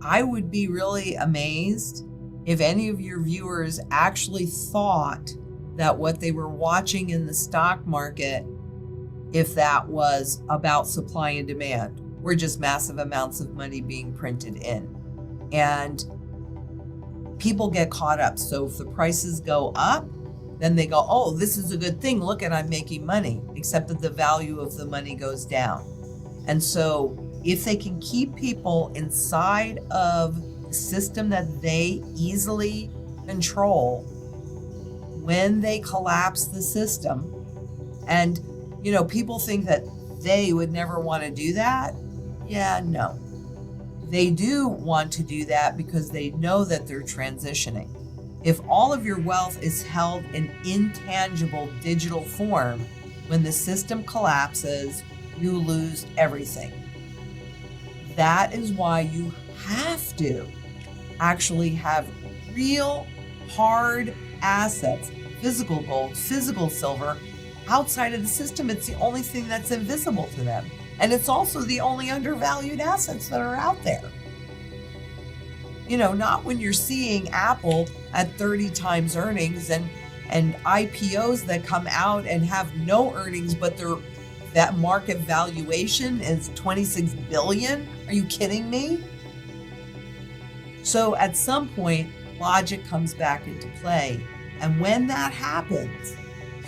I would be really amazed if any of your viewers actually thought that what they were watching in the stock market, if that was about supply and demand, were just massive amounts of money being printed in. And people get caught up. So if the prices go up, then they go, oh, this is a good thing. Look at, I'm making money, except that the value of the money goes down. And so if they can keep people inside of a system that they easily control, when they collapse the system, and people think that they would never want to do that. Yeah, no. They do want to do that because they know that they're transitioning. If all of your wealth is held in intangible digital form, when the system collapses, you lose everything. That is why you have to actually have real hard assets, physical gold, physical silver, outside of the system. It's the only thing that's invisible to them. And it's also the only undervalued assets that are out there. Not when you're seeing Apple at 30 times earnings and IPOs that come out and have no earnings, but that market valuation is $26 billion. Are you kidding me? So at some point, logic comes back into play. And when that happens,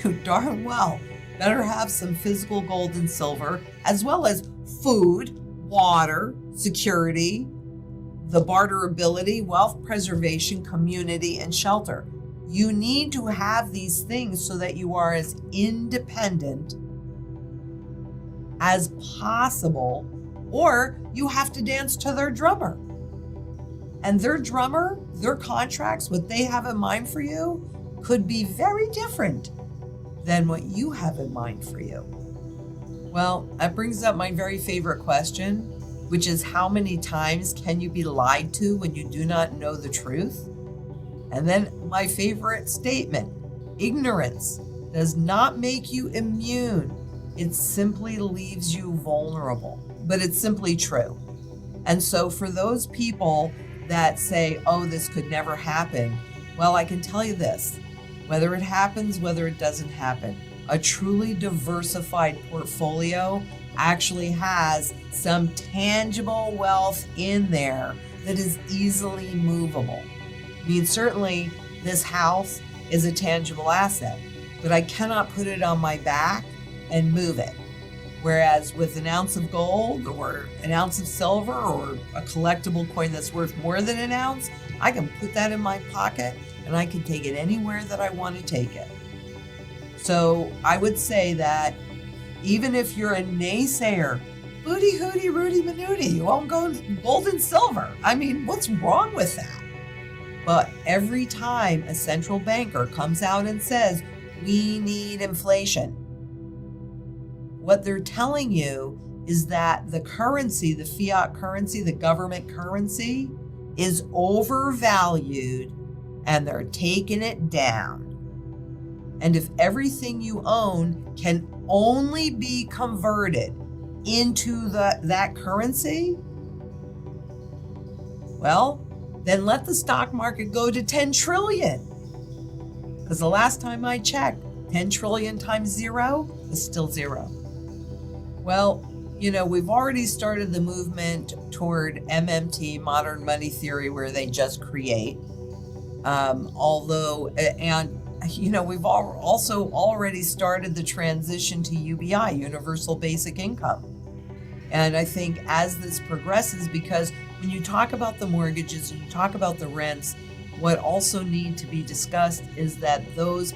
you darn well better have some physical gold and silver, as well as food, water, security, the barterability, wealth preservation, community, and shelter. You need to have these things so that you are as independent as possible, or you have to dance to their drummer. And their drummer, their contracts, what they have in mind for you could be very different than what you have in mind for you. Well, that brings up my very favorite question, which is, how many times can you be lied to when you do not know the truth? And then my favorite statement, ignorance does not make you immune. It simply leaves you vulnerable, but it's simply true. And so for those people that say, oh, this could never happen, well, I can tell you this, whether it happens, whether it doesn't happen, a truly diversified portfolio actually has some tangible wealth in there that is easily movable. I mean, certainly this house is a tangible asset, but I cannot put it on my back and move it. Whereas with an ounce of gold or an ounce of silver or a collectible coin that's worth more than an ounce, I can put that in my pocket and I can take it anywhere that I want to take it. So I would say that even if you're a naysayer, booty hooty Rudy Manooty, you won't go gold and silver. I mean, what's wrong with that? But every time a central banker comes out and says, we need inflation, what they're telling you is that the currency, the fiat currency, the government currency is overvalued and they're taking it down. And if everything you own can only be converted into that currency, well, then let the stock market go to 10 trillion. Because the last time I checked, 10 trillion times zero is still zero. Well, we've already started the movement toward MMT, modern money theory, where they just create. We've also already started the transition to UBI, Universal Basic Income. And I think as this progresses, because when you talk about the mortgages and you talk about the rents, what also need to be discussed is that those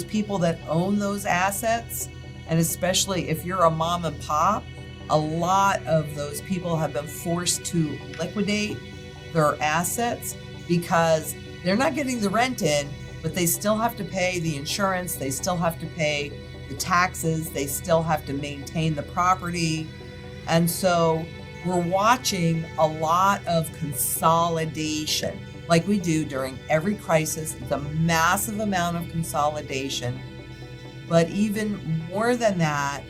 people that own those assets, and especially if you're a mom and pop, a lot of those people have been forced to liquidate their assets because they're not getting the rent in, but they still have to pay the insurance, they still have to pay the taxes, they still have to maintain the property. And so we're watching a lot of consolidation, like we do during every crisis, the massive amount of consolidation. But even more than that,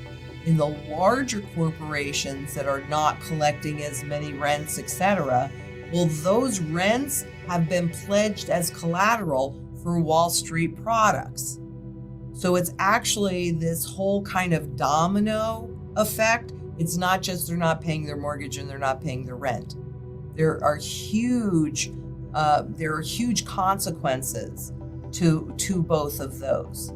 in the larger corporations that are not collecting as many rents, etc., Well, those rents have been pledged as collateral for Wall Street products. So it's actually this whole kind of domino effect. It's not just they're not paying their mortgage and they're not paying their rent. There are huge consequences to both of those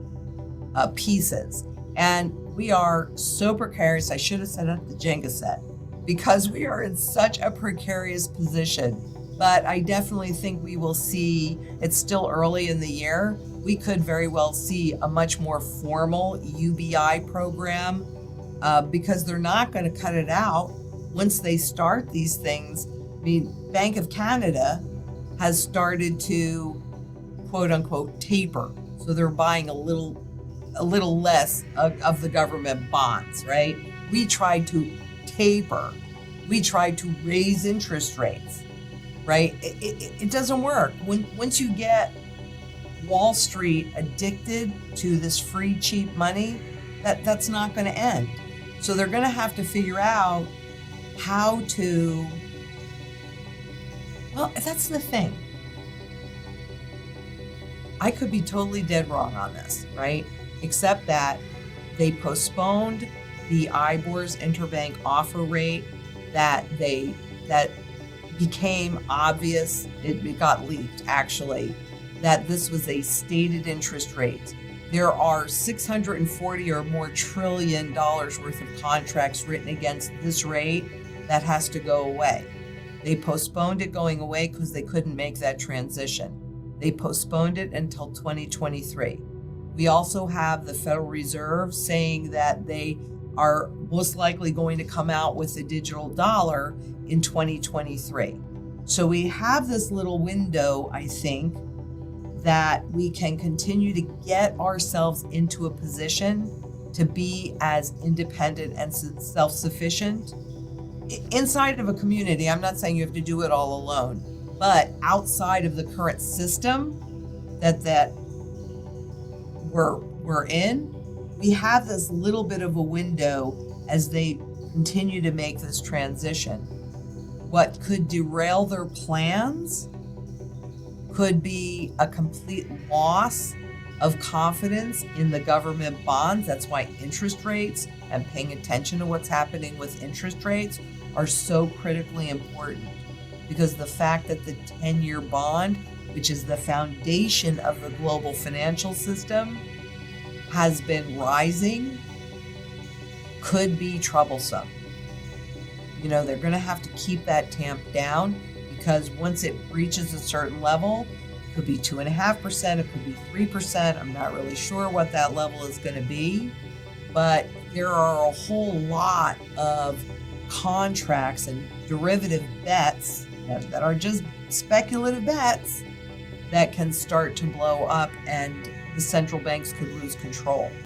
pieces. And we are so precarious. I should have set up the Jenga set because we are in such a precarious position. But I definitely think we will see, it's still early in the year, we could very well see a much more formal UBI program because they're not going to cut it out once they start these things. I mean, Bank of Canada has started to quote unquote taper. So they're buying a little less of the government bonds, right? We tried to taper. We tried to raise interest rates, right? It doesn't work. Once you get Wall Street addicted to this free, cheap money, that's not going to end. So they're going to have to figure out how to, well, that's the thing. I could be totally dead wrong on this, right? Except that they postponed the IBOR's interbank offer rate that became obvious. It got leaked, actually, that this was a stated interest rate. There are $640 or more trillion worth of contracts written against this rate that has to go away. They postponed it going away because they couldn't make that transition. They postponed it until 2023. We also have the Federal Reserve saying that they are most likely going to come out with a digital dollar in 2023. So we have this little window, I think, that we can continue to get ourselves into a position to be as independent and self-sufficient inside of a community. I'm not saying you have to do it all alone, but outside of the current system that we're in, we have this little bit of a window as they continue to make this transition. What could derail their plans could be a complete loss of confidence in the government bonds. That's why interest rates and paying attention to what's happening with interest rates are so critically important, because the fact that the 10-year bond, which is the foundation of the global financial system, has been rising could be troublesome. You know, they're going to have to keep that tamped down, because once it reaches a certain level, it could be 2.5%, it could be 3%. I'm not really sure what that level is going to be, but there are a whole lot of contracts and derivative bets that are just speculative bets that can start to blow up, and the central banks could lose control.